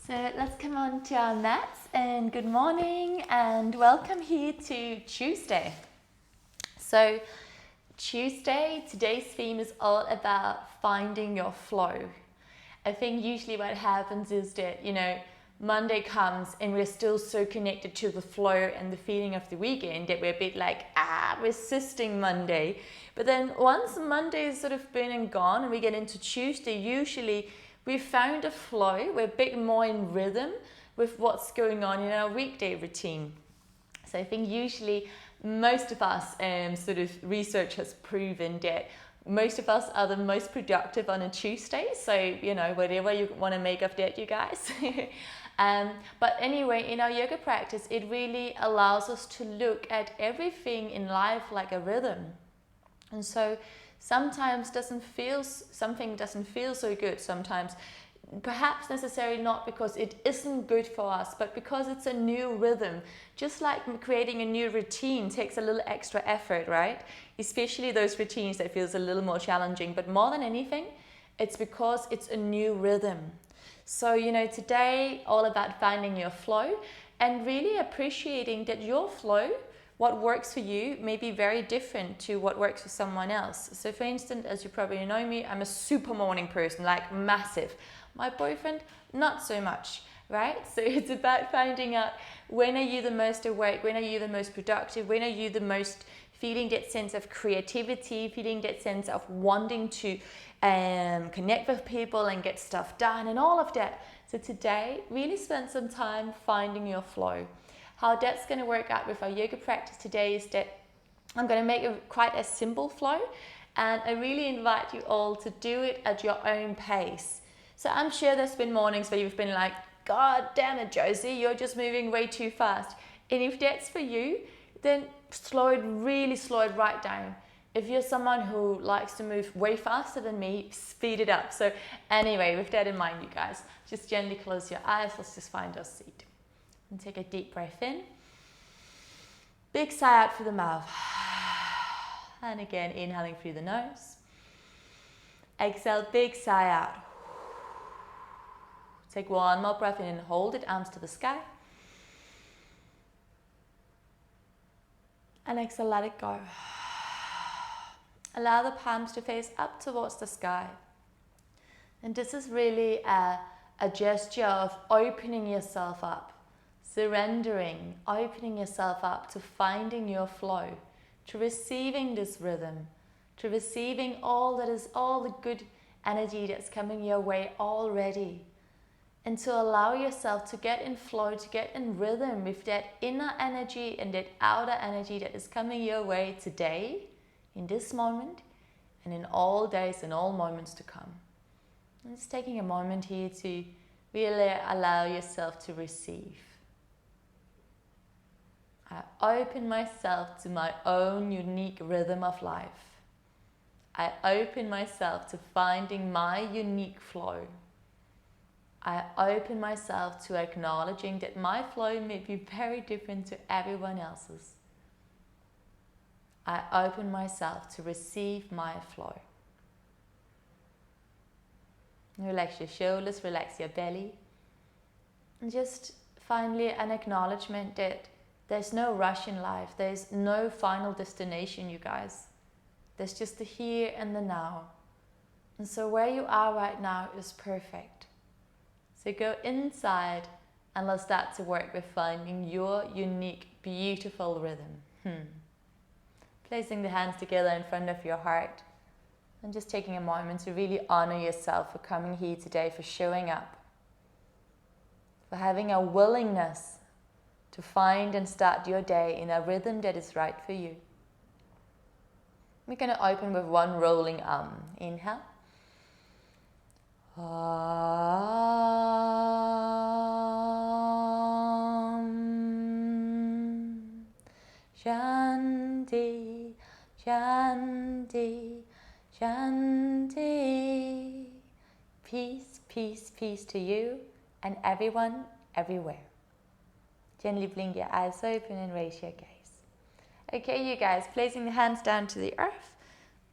So let's come on to our mats, and good morning and welcome here to Tuesday. So Tuesday, today's theme is all about finding your flow. I think usually what happens is that, Monday comes and we're still so connected to the flow and the feeling of the weekend that we're a bit like, resisting Monday. But then once Monday is sort of been and gone and we get into Tuesday, usually we've found a flow, we're a bit more in rhythm with what's going on in our weekday routine. So I think usually most of us, sort of research has proven that most of us are the most productive on a Tuesday. So, whatever you want to make of that, you guys. But anyway, in our yoga practice, it really allows us to look at everything in life like a rhythm. And so sometimes something doesn't feel so good sometimes. Perhaps necessarily not because it isn't good for us, but because it's a new rhythm. Just like creating a new routine takes a little extra effort, right? Especially those routines that feels a little more challenging. But more than anything, it's because it's a new rhythm. So, today, all about finding your flow and really appreciating that your flow, what works for you, may be very different to what works for someone else. So for instance, as you probably know me, I'm a super morning person, like massive. My boyfriend, not so much, right? So it's about finding out, when are you the most awake? When are you the most productive? When are you the most feeling that sense of creativity, feeling that sense of wanting to connect with people and get stuff done and all of that. So today, really spend some time finding your flow. How that's going to work out with our yoga practice today is that I'm going to make it quite a simple flow, and I really invite you all to do it at your own pace. So I'm sure there's been mornings where you've been like, God damn it, Josie, you're just moving way too fast. And if that's for you, then slow it right down. If you're someone who likes to move way faster than me, speed it up. So anyway, with that in mind, you guys, just gently close your eyes. Let's just find our seat. And take a deep breath in. Big sigh out through the mouth. And again, inhaling through the nose. Exhale, big sigh out. Take one more breath in and hold it, arms to the sky. And exhale, let it go. Allow the palms to face up towards the sky. And this is really a gesture of opening yourself up, surrendering, opening yourself up to finding your flow, to receiving this rhythm, to receiving all the good energy that's coming your way already. And to allow yourself to get in flow, to get in rhythm with that inner energy and that outer energy that is coming your way today, in this moment, and in all days and all moments to come. And just taking a moment here to really allow yourself to receive. I open myself to my own unique rhythm of life. I open myself to finding my unique flow. I open myself to acknowledging that my flow may be very different to everyone else's. I open myself to receive my flow. Relax your shoulders, relax your belly. And just finally an acknowledgement that there's no rush in life. There's no final destination, you guys. There's just the here and the now. And so where you are right now is perfect. So go inside and let's start to work with finding your unique, beautiful rhythm. Placing the hands together in front of your heart and just taking a moment to really honor yourself for coming here today, for showing up, for having a willingness to find and start your day in a rhythm that is right for you. We're going to open with one rolling inhale. Shanti, Shanti, Shanti. Peace, peace, peace to you and everyone, everywhere. Gently blink your eyes open and raise your gaze. Okay, you guys, placing the hands down to the earth,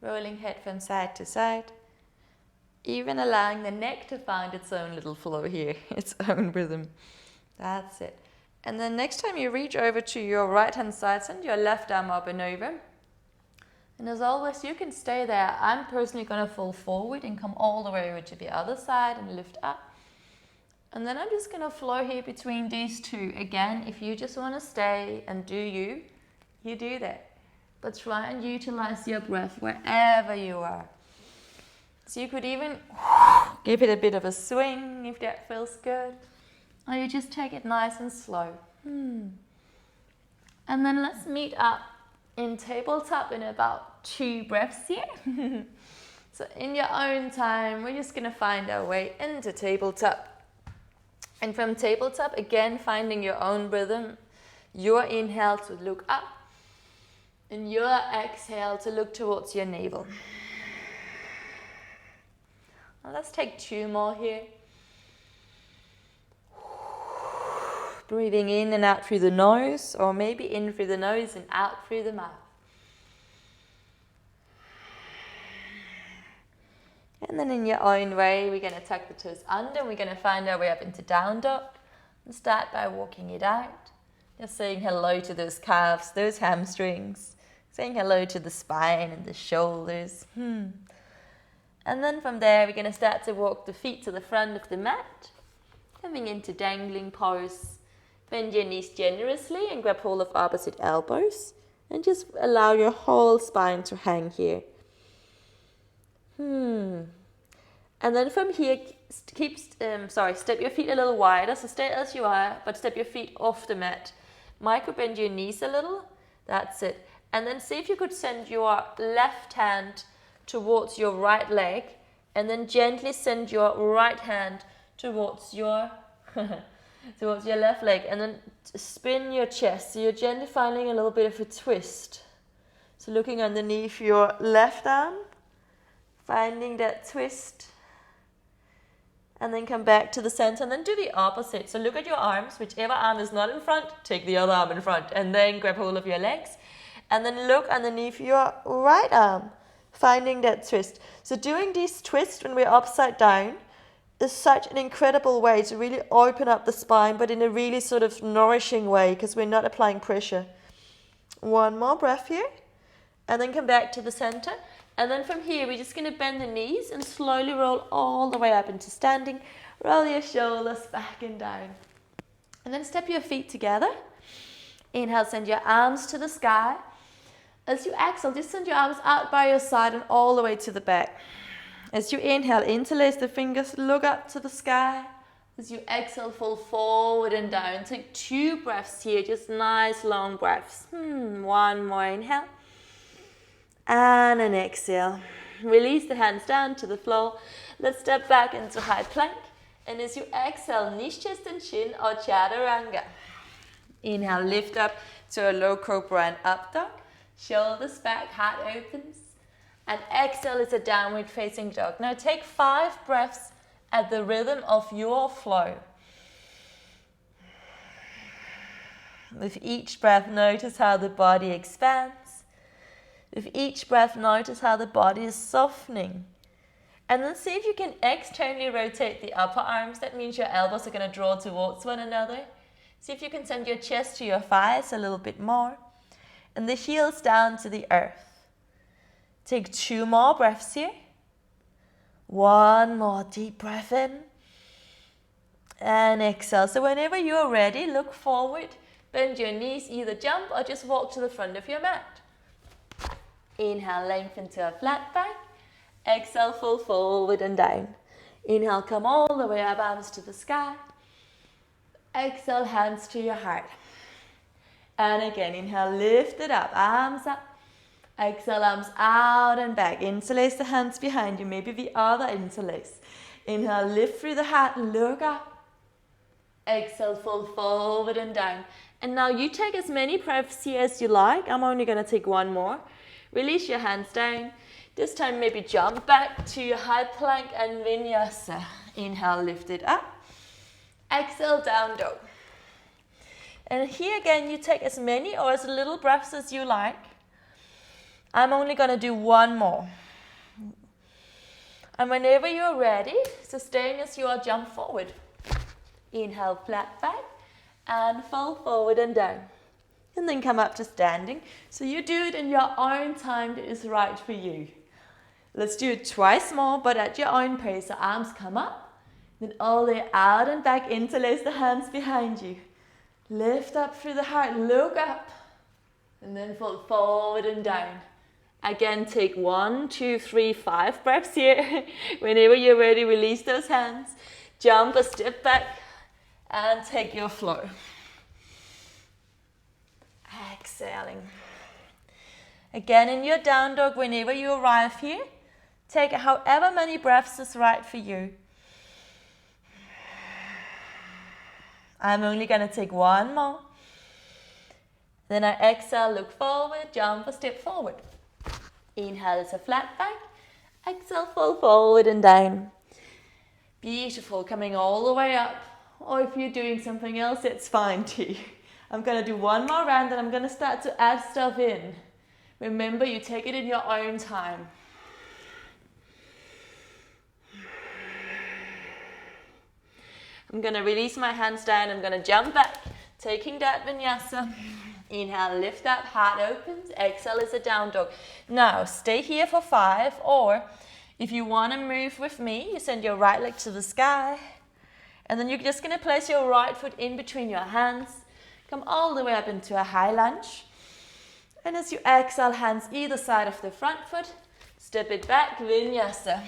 rolling head from side to side. Even allowing the neck to find its own little flow here, its own rhythm. That's it. And then next time you reach over to your right hand side, send your left arm up and over. And as always, you can stay there. I'm personally going to fall forward and come all the way over to the other side and lift up. And then I'm just going to flow here between these two. Again, if you just want to stay and do you do that. But try and utilize your breath wherever you are. So you could even give it a bit of a swing if that feels good. Or you just take it nice and slow. And then let's meet up in tabletop in about 2 breaths here. So in your own time, we're just going to find our way into tabletop. And from tabletop, again, finding your own rhythm. Your inhale to look up. And your exhale to look towards your navel. Now let's take 2 more here. Breathing in and out through the nose, or maybe in through the nose and out through the mouth. And then in your own way, we're going to tuck the toes under. We're going to find our way up into down dog. And start by walking it out. Just saying hello to those calves, those hamstrings. Saying hello to the spine and the shoulders. And then from there, we're going to start to walk the feet to the front of the mat. Coming into dangling pose. Bend your knees generously and grab hold of opposite elbows. And just allow your whole spine to hang here. And then from here, step your feet a little wider. So stay as you are, but step your feet off the mat. Micro bend your knees a little. That's it. And then see if you could send your left hand towards your right leg. And then gently send your right hand towards your towards your left leg. And then spin your chest. So you're gently finding a little bit of a twist. So looking underneath your left arm. Finding that twist. And then come back to the center and then do the opposite. So look at your arms. Whichever arm is not in front, take the other arm in front. And then grab hold of your legs. And then look underneath your right arm. Finding that twist. So doing these twists when we're upside down is such an incredible way to really open up the spine, but in a really sort of nourishing way because we're not applying pressure. 1 more breath here. And then come back to the center. And then from here, we're just going to bend the knees and slowly roll all the way up into standing. Roll your shoulders back and down. And then step your feet together. Inhale, send your arms to the sky. As you exhale, just send your arms out by your side and all the way to the back. As you inhale, interlace the fingers, look up to the sky. As you exhale, fall forward and down. Take 2 breaths here, just nice long breaths. 1 more inhale. And an exhale. Release the hands down to the floor. Let's step back into high plank. And as you exhale, knees, chest and chin or chaturanga. Inhale, lift up to a low cobra and up dog. Shoulders back, heart opens. And exhale is a downward facing dog. Now take 5 breaths at the rhythm of your flow. With each breath, notice how the body expands. With each breath, notice how the body is softening. And then see if you can externally rotate the upper arms. That means your elbows are going to draw towards one another. See if you can send your chest to your thighs a little bit more. And the heels down to the earth. Take 2 more breaths here. 1 more deep breath in. And exhale. So whenever you're ready, look forward. Bend your knees, either jump or just walk to the front of your mat. Inhale, lengthen to a flat back. Exhale, fall forward and down. Inhale, come all the way up, arms to the sky. Exhale, hands to your heart. And again, inhale, lift it up, arms up. Exhale, arms out and back. Interlace the hands behind you, maybe the other interlace. Inhale, lift through the heart, look up. Exhale, fall forward and down. And now you take as many breaths here as you like. I'm only going to take 1 more. Release your hands down. This time maybe jump back to your high plank and vinyasa. Inhale, lift it up. Exhale, down dog. And here again, you take as many or as little breaths as you like. I'm only going to do 1 more. And whenever you're ready, sustain as you are, jump forward. Inhale, flat back, and fall forward and down. And then come up to standing. So you do it in your own time that is right for you. Let's do it twice more, but at your own pace. So arms come up, then all the way out and back. Interlace the hands behind you. Lift up through the heart, look up, and then fold forward and down. Again, take 1, 2, 3, 5 breaths here. Whenever you're ready, release those hands. Jump a step back and take your flow. Exhaling. Again, in your down dog, whenever you arrive here, take however many breaths is right for you. I'm only going to take one more. Then I exhale, look forward, jump a step forward. Inhale is a flat back. Exhale, fall forward and down. Beautiful, coming all the way up. Or if you're doing something else, it's fine too. I'm going to do one more round and I'm going to start to add stuff in. Remember, you take it in your own time. I'm going to release my hands down. I'm going to jump back, taking that vinyasa. Inhale, lift up, heart opens. Exhale is a down dog. Now, stay here for 5, or if you want to move with me, you send your right leg to the sky. And then you're just going to place your right foot in between your hands. Come all the way up into a high lunge. And as you exhale, hands either side of the front foot. Step it back, vinyasa.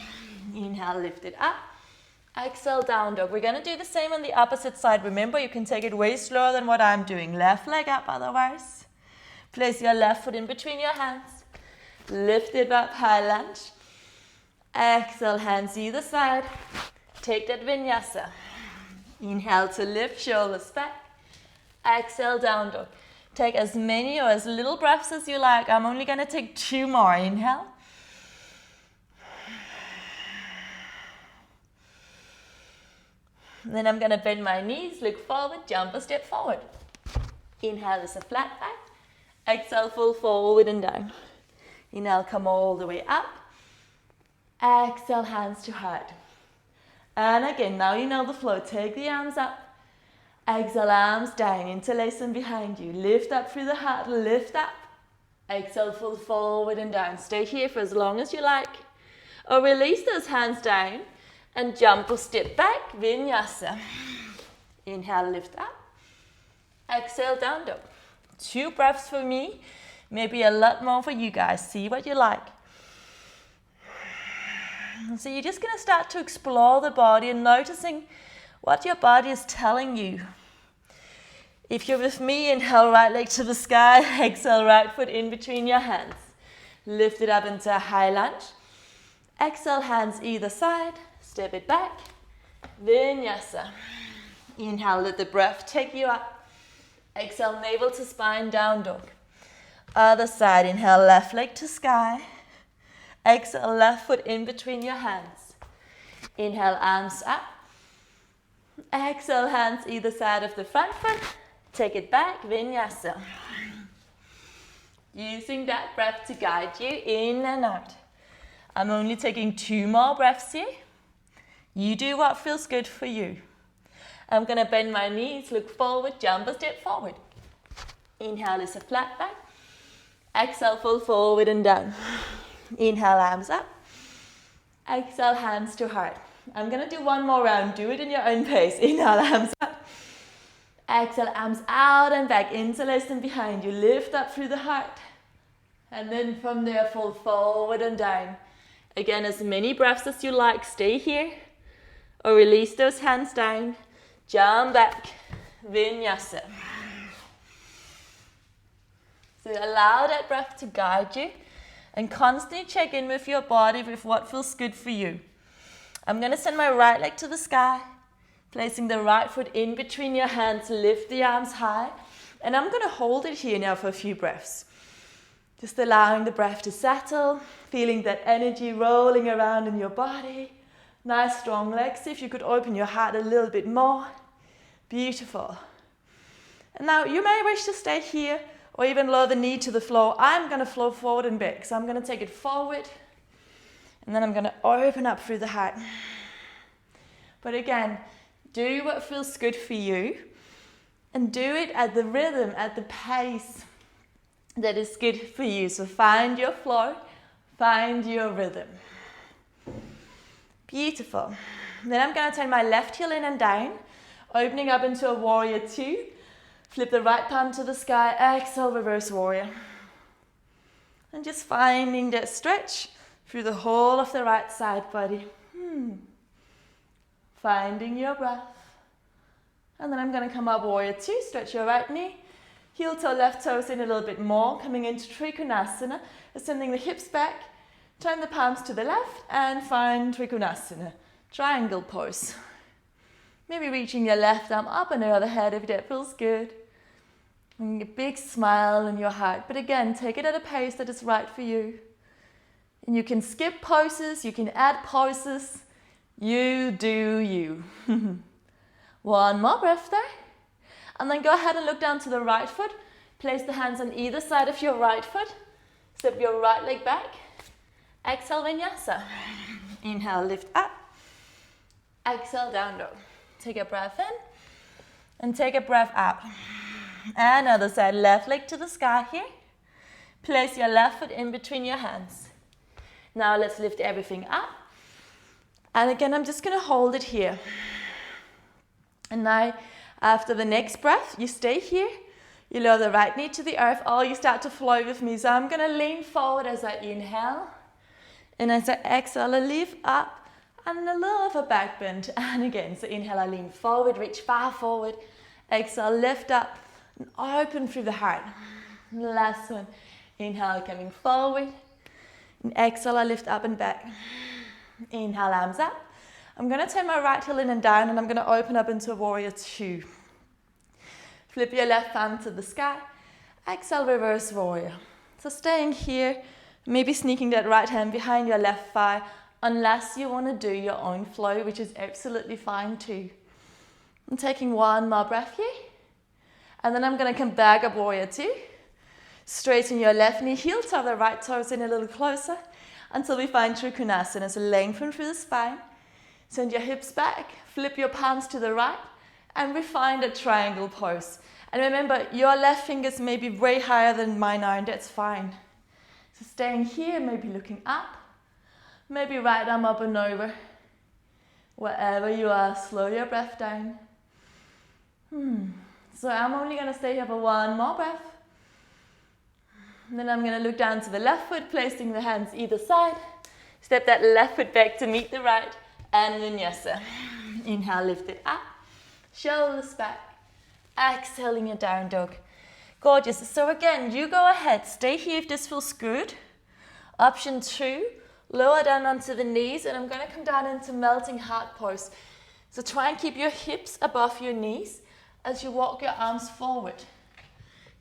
Inhale, lift it up. Exhale, down dog. We're going to do the same on the opposite side. Remember, you can take it way slower than what I'm doing. Left leg up otherwise. Place your left foot in between your hands. Lift it up, high lunge. Exhale, hands either side. Take that vinyasa. Inhale to lift, shoulders back. Exhale, down dog. Take as many or as little breaths as you like. I'm only going to take 2 more. Inhale. Then I'm going to bend my knees, look forward, jump a step forward. Inhale is a flat back. Exhale, full forward and down. Inhale, come all the way up. Exhale, hands to heart. And again, now you know the flow. Take the arms up. Exhale, arms down. Interlace them behind you. Lift up through the heart. Lift up. Exhale, full forward and down. Stay here for as long as you like. Or release those hands down. And jump or step back, vinyasa. Inhale, lift up. Exhale, down dog. 2 breaths for me, maybe a lot more for you guys. See what you like. So you're just going to start to explore the body and noticing what your body is telling you. If you're with me, inhale, right leg to the sky. Exhale, right foot in between your hands. Lift it up into a high lunge. Exhale, hands either side. Step it back, vinyasa. Inhale, let the breath take you up. Exhale, navel to spine, down dog. Other side, inhale, left leg to sky. Exhale, left foot in between your hands. Inhale, arms up. Exhale, hands either side of the front foot. Take it back, vinyasa. Using that breath to guide you in and out. I'm only taking 2 more breaths here. You do what feels good for you. I'm going to bend my knees, look forward, jump a step forward. Inhale is a flat back. Exhale, full forward and down. Inhale, arms up. Exhale, hands to heart. I'm going to do one more round. Do it in your own pace. Inhale, arms up. Exhale, arms out and back. Interlace them behind you. Lift up through the heart. And then from there, fold forward and down. Again, as many breaths as you like. Stay here. Or release those hands down. Jump back. Vinyasa. So allow that breath to guide you. And constantly check in with your body with what feels good for you. I'm going to send my right leg to the sky. Placing the right foot in between your hands. Lift the arms high. And I'm going to hold it here now for a few breaths. Just allowing the breath to settle. Feeling that energy rolling around in your body. Nice strong legs. If you could open your heart a little bit more. Beautiful. And now you may wish to stay here or even lower the knee to the floor. I'm going to flow forward and back. So I'm going to take it forward And then I'm going to open up through the heart. But again, do what feels good for you. And do it at the rhythm, at the pace that is good for you. So find your flow, find your rhythm. Beautiful. Then I'm going to turn my left heel in and down, opening up into a warrior two. Flip the right palm to the sky, exhale, reverse warrior. And just finding that stretch through the whole of the right side body. Finding your breath. And then I'm going to come up warrior two, stretch your right knee, heel toe, left toes in a little bit more, coming into Trikonasana, ascending the hips back, turn the palms to the left and find Trikonasana, triangle pose. Maybe reaching your left arm up and over the head if that feels good. And a big smile in your heart, but again, take it at a pace that is right for you. And you can skip poses, you can add poses, you do you. One more breath there. And then go ahead and look down to the right foot. Place the hands on either side of your right foot. Step your right leg back. Exhale, vinyasa. Inhale, lift up. Exhale, down dog. Take a breath in. And take a breath out. And other side, left leg to the sky here. Place your left foot in between your hands. Now let's lift everything up. And again, I'm just going to hold it here. And now, after the next breath, you stay here. You lower the right knee to the earth, or you start to flow with me. So I'm going to lean forward as I inhale. And as I exhale, I lift up and a little of a back bend. And again, so inhale, I lean forward, reach far forward. Exhale, lift up and open through the heart. Last one. Inhale, coming forward. And exhale, I lift up and back. Inhale, arms up. I'm going to turn my right heel in and down, and I'm going to open up into warrior two. Flip your left palm to the sky. Exhale, reverse warrior. So staying here, maybe sneaking that right hand behind your left thigh, unless you want to do your own flow, which is absolutely fine too. I'm taking one more breath here. And then I'm going to come back up warrior two. Straighten your left knee, heel toe the right toes in a little closer until we find Trikonasana. So lengthen through the spine. Send your hips back, flip your palms to the right, and we find a triangle pose. And remember, your left fingers may be way higher than mine are, and that's fine. So staying here, maybe looking up, maybe right arm up and over. Wherever you are, slow your breath down. So I'm only going to stay here for one more breath. And then I'm going to look down to the left foot, placing the hands either side. Step that left foot back to meet the right. And vinyasa. Inhale, lift it up. Shoulders back. Exhaling a down dog. Gorgeous. So again, you go ahead. Stay here if this feels good. Option two, lower down onto the knees. And I'm going to come down into melting heart pose. So try and keep your hips above your knees as you walk your arms forward.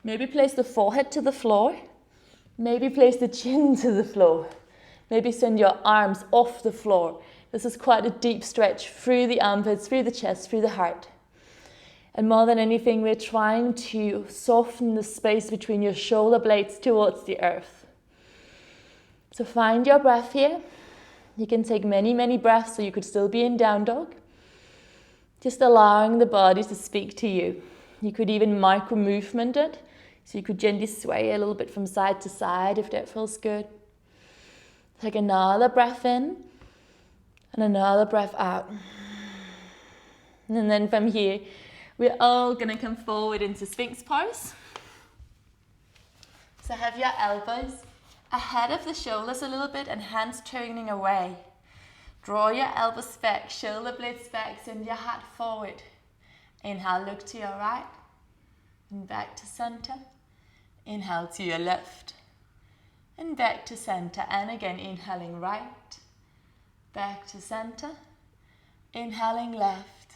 Maybe place the forehead to the floor. Maybe place the chin to the floor. Maybe send your arms off the floor. This is quite a deep stretch through the armpits, through the chest, through the heart. And more than anything, we're trying to soften the space between your shoulder blades towards the earth. So find your breath here. You can take many, many breaths, so you could still be in down dog. Just allowing the body to speak to you. You could even micro movement it. So you could gently sway a little bit from side to side if that feels good. Take another breath in. And another breath out. And then from here, we're all going to come forward into Sphinx pose. So have your elbows ahead of the shoulders a little bit and hands turning away. Draw your elbows back, shoulder blades back, send your heart forward. Inhale, look to your right and back to center. Inhale to your left and back to center. And again, inhaling right. Back to center, inhaling left,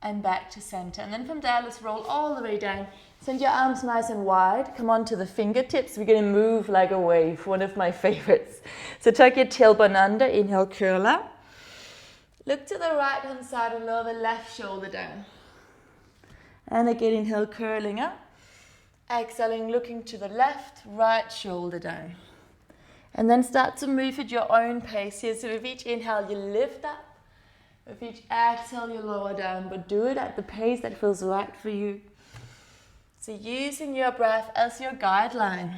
and back to center. And then from there, let's roll all the way down. Send your arms nice and wide. Come on to the fingertips. We're going to move like a wave, one of my favorites. So tuck your tailbone under, inhale, curl up. Look to the right hand side and lower the left shoulder down. And again, inhale, curling up. Exhaling, looking to the left, right shoulder down. And then start to move at your own pace here. So with each inhale, you lift up. With each exhale, you lower down, but do it at the pace that feels right for you. So using your breath as your guideline.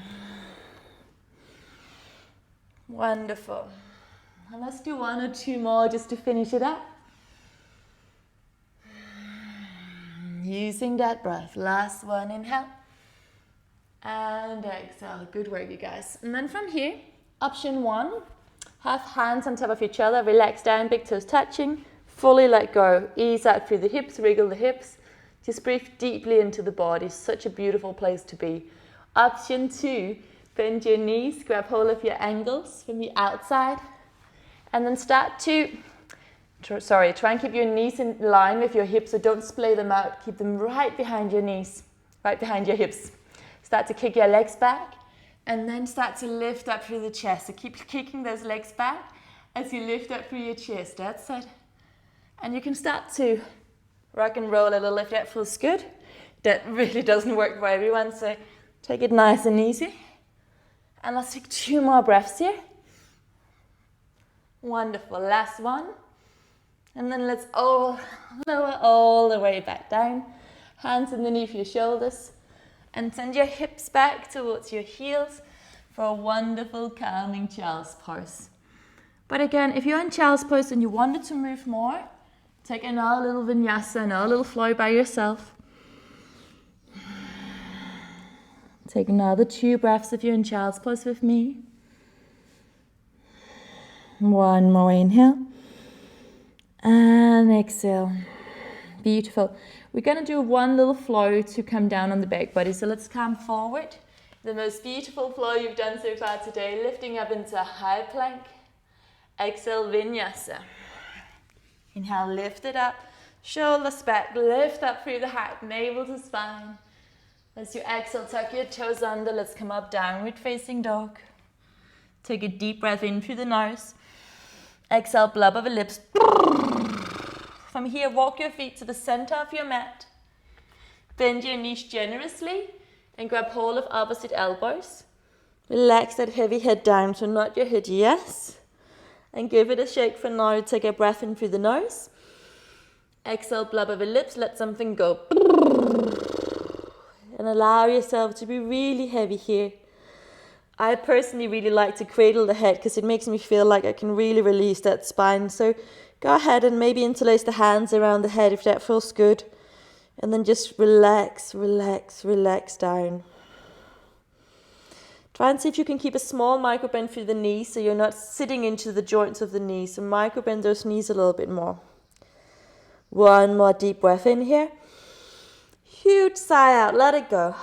Wonderful. And let's do one or two more just to finish it up. Using that breath. Last one, inhale. And exhale. Good work, you guys. And then from here, option one, have hands on top of each other. Relax down, big toes touching. Fully let go. Ease out through the hips, wriggle the hips. Just breathe deeply into the body. Such a beautiful place to be. Option two, bend your knees, grab hold of your ankles from the outside. And then start to, try and keep your knees in line with your hips, so don't splay them out. Keep them right behind your knees, right behind your hips. Start to kick your legs back, and then start to lift up through the chest. So keep kicking those legs back as you lift up through your chest. That's it. And you can start to rock and roll a little if that feels good. That really doesn't work for everyone, so take it nice and easy. And let's take two more breaths here. Wonderful. Last one. And then let's all lower all the way back down. Hands underneath your shoulders. And send your hips back towards your heels for a wonderful calming child's pose. But again, if you're in child's pose and you wanted to move more, take another little vinyasa, another little flow by yourself. Take another 2 breaths if you're in child's pose with me. One more inhale. And exhale. Beautiful. We're going to do one little flow to come down on the back body. So let's come forward. The most beautiful flow you've done so far today. Lifting up into a high plank. Exhale, vinyasa. Inhale, lift it up. Shoulders back. Lift up through the heart, navel to spine. As you exhale, tuck your toes under. Let's come up, downward facing dog. Take a deep breath in through the nose. Exhale, blub of the lips. From here, walk your feet to the center of your mat. Bend your knees generously and grab hold of opposite elbows. Relax that heavy head down, so not your head, yes. And give it a shake for now. Take a breath in through the nose. Exhale, blub of the lips, let something go. And allow yourself to be really heavy here. I personally really like to cradle the head because it makes me feel like I can really release that spine. So go ahead and maybe interlace the hands around the head if that feels good. And then just relax, relax, relax down. Try and see if you can keep a small micro bend through the knees so you're not sitting into the joints of the knees. So micro bend those knees a little bit more. One more deep breath in here. Huge sigh out, let it go.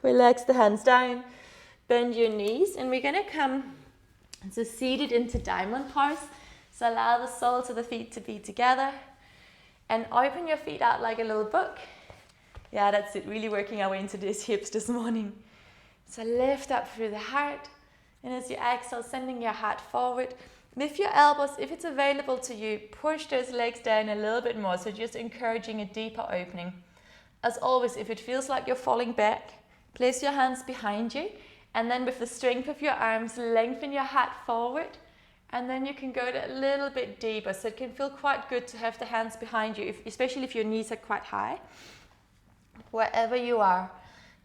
Relax the hands down. Bend your knees, and we're going to come so seated into diamond pose. So allow the soles of the feet to be together and open your feet out like a little book. Yeah, that's it, really working our way into these hips this morning. So lift up through the heart, and as you exhale, sending your heart forward. Lift your elbows, if it's available to you, push those legs down a little bit more, so just encouraging a deeper opening. As always, if it feels like you're falling back, place your hands behind you. And then with the strength of your arms, lengthen your heart forward. And then you can go a little bit deeper. So it can feel quite good to have the hands behind you, especially if your knees are quite high. Wherever you are,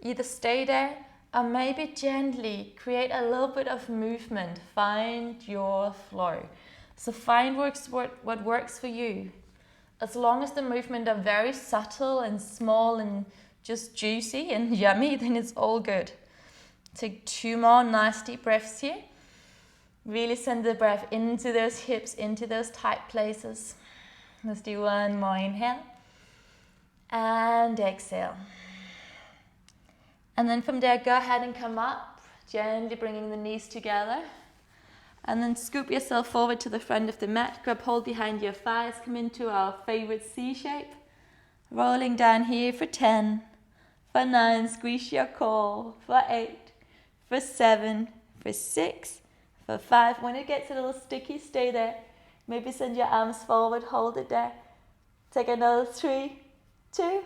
either stay there or maybe gently create a little bit of movement. Find your flow. So find what works for you. As long as the movement are very subtle and small and just juicy and yummy, then it's all good. Take 2 more nice deep breaths here. Really send the breath into those hips, into those tight places. Let's do one more inhale. And exhale. And then from there, go ahead and come up, gently bringing the knees together. And then scoop yourself forward to the front of the mat. Grab hold behind your thighs. Come into our favorite C shape. Rolling down here for 10. For 9, squeeze your core. For 8. For 7, for 6, for 5. When it gets a little sticky, stay there. Maybe send your arms forward, hold it there. Take another 3, 2,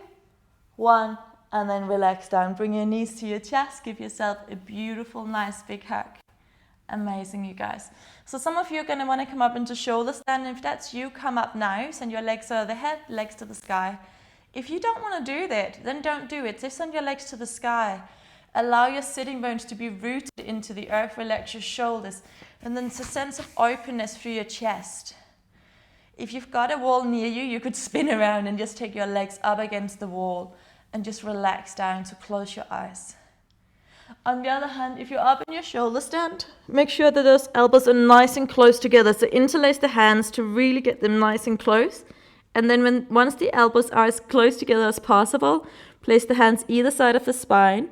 1, and then relax down. Bring your knees to your chest. Give yourself a beautiful, nice big hug. Amazing, you guys. So some of you are going to want to come up into shoulder stand. If that's you, come up now. Send your legs over the head, legs to the sky. If you don't want to do that, then don't do it. Just send your legs to the sky. Allow your sitting bones to be rooted into the earth. Relax your shoulders. And then it's a sense of openness through your chest. If you've got a wall near you, you could spin around and just take your legs up against the wall and just relax down, so close your eyes. On the other hand, if you're up in your shoulder stand, make sure that those elbows are nice and close together. So interlace the hands to really get them nice and close. And then once the elbows are as close together as possible, place the hands either side of the spine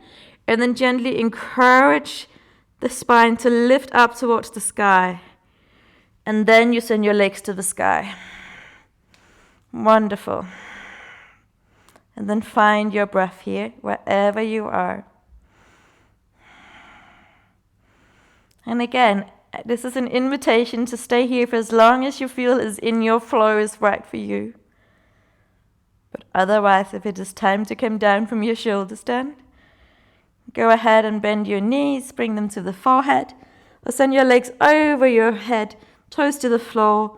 and then gently encourage the spine to lift up towards the sky. And then you send your legs to the sky. Wonderful. And then find your breath here, wherever you are. And again, this is an invitation to stay here for as long as you feel is in your flow is right for you. But otherwise, if it is time to come down from your shoulder stand, go ahead and bend your knees, bring them to the forehead, or send your legs over your head, toes to the floor.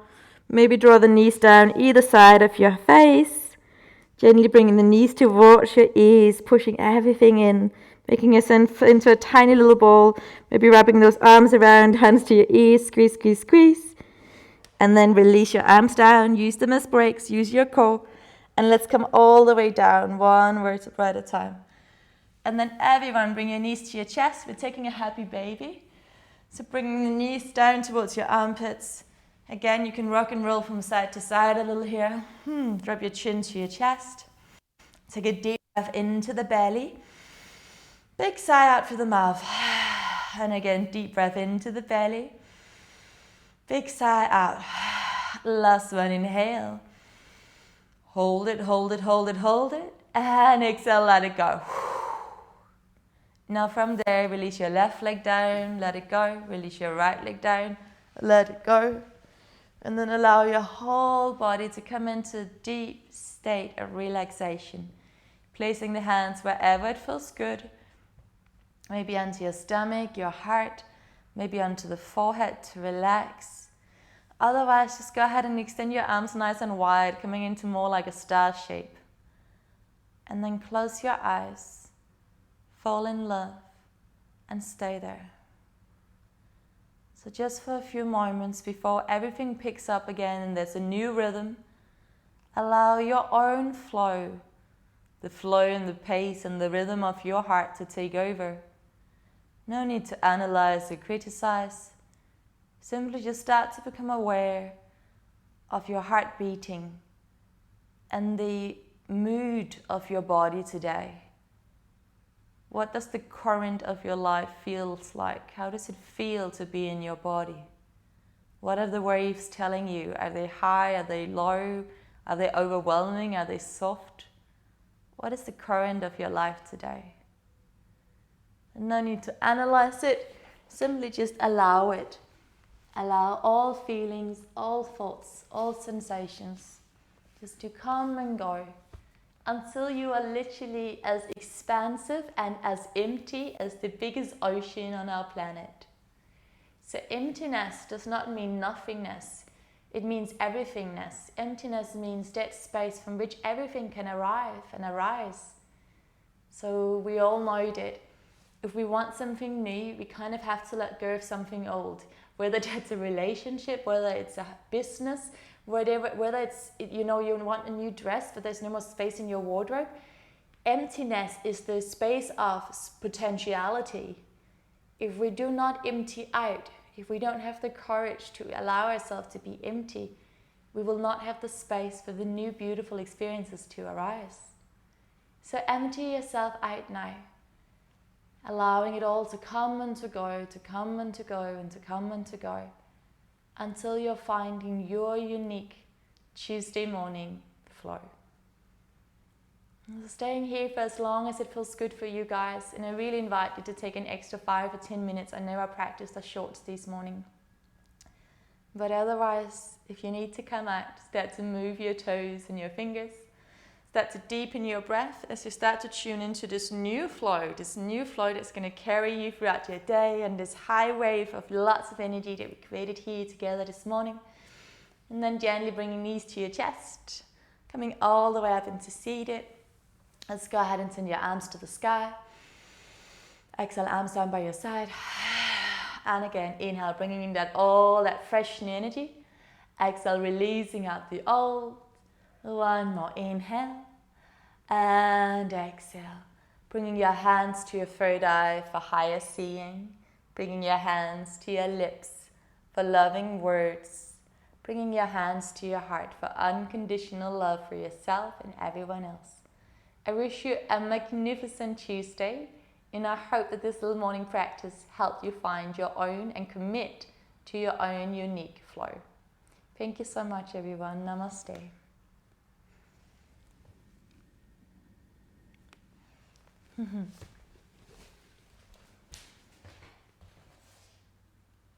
Maybe draw the knees down either side of your face, gently bringing the knees towards your ears, pushing everything in, making yourself into a tiny little ball, maybe wrapping those arms around, hands to your ears, squeeze, squeeze, squeeze. And then release your arms down, use them as brakes, use your core, and let's come all the way down, one vertebra at a time. And then everyone, bring your knees to your chest. We're taking a happy baby. So bringing the knees down towards your armpits. Again, you can rock and roll from side to side a little here. Drop your chin to your chest. Take a deep breath into the belly. Big sigh out through the mouth. And again, deep breath into the belly. Big sigh out. Last one, inhale. Hold it, hold it, hold it, hold it. And exhale, let it go. Now from there, release your left leg down, let it go. Release your right leg down, let it go. And then allow your whole body to come into a deep state of relaxation. Placing the hands wherever it feels good. Maybe onto your stomach, your heart, maybe onto the forehead to relax. Otherwise, just go ahead and extend your arms nice and wide, coming into more like a star shape. And then close your eyes. Fall in love and stay there. So just for a few moments before everything picks up again and there's a new rhythm, allow your own flow, the flow and the pace and the rhythm of your heart to take over. No need to analyze or criticize. Simply just start to become aware of your heart beating and the mood of your body today. What does the current of your life feels like? How does it feel to be in your body? What are the waves telling you? Are they high? Are they low? Are they overwhelming? Are they soft? What is the current of your life today? And no need to analyze it. Simply just allow it. Allow all feelings, all thoughts, all sensations just to come and go, until you are literally as expansive and as empty as the biggest ocean on our planet. So emptiness does not mean nothingness. It means everythingness. Emptiness means dead space from which everything can arrive and arise. So we all know that if we want something new, we kind of have to let go of something old. Whether that's a relationship, whether it's a business, whether it's, you want a new dress, but there's no more space in your wardrobe. Emptiness is the space of potentiality. If we do not empty out, if we don't have the courage to allow ourselves to be empty, we will not have the space for the new beautiful experiences to arise. So empty yourself out now, allowing it all to come and to go, to come and to go, and to come and to go, until you're finding your unique Tuesday morning flow. So staying here for as long as it feels good for you guys, and I really invite you to take an extra 5 or 10 minutes. I know I practiced the shorts this morning. But otherwise, if you need to come out, start to move your toes and your fingers, Start to deepen your breath as you start to tune into this new flow that's going to carry you throughout your day, and this high wave of lots of energy that we created here together this morning. And then gently bringing knees to your chest, coming all the way up into seated. Let's go ahead and send your arms to the sky. Exhale, arms down by your side. And again, inhale, bringing in all that fresh new energy. Exhale, releasing out the old. One more inhale. And exhale, bringing your hands to your third eye for higher seeing. Bringing your hands to your lips for loving words. Bringing your hands to your heart for unconditional love for yourself and everyone else. I wish you a magnificent Tuesday, and I hope that this little morning practice helped you find your own and commit to your own unique flow. Thank you so much, everyone. Namaste.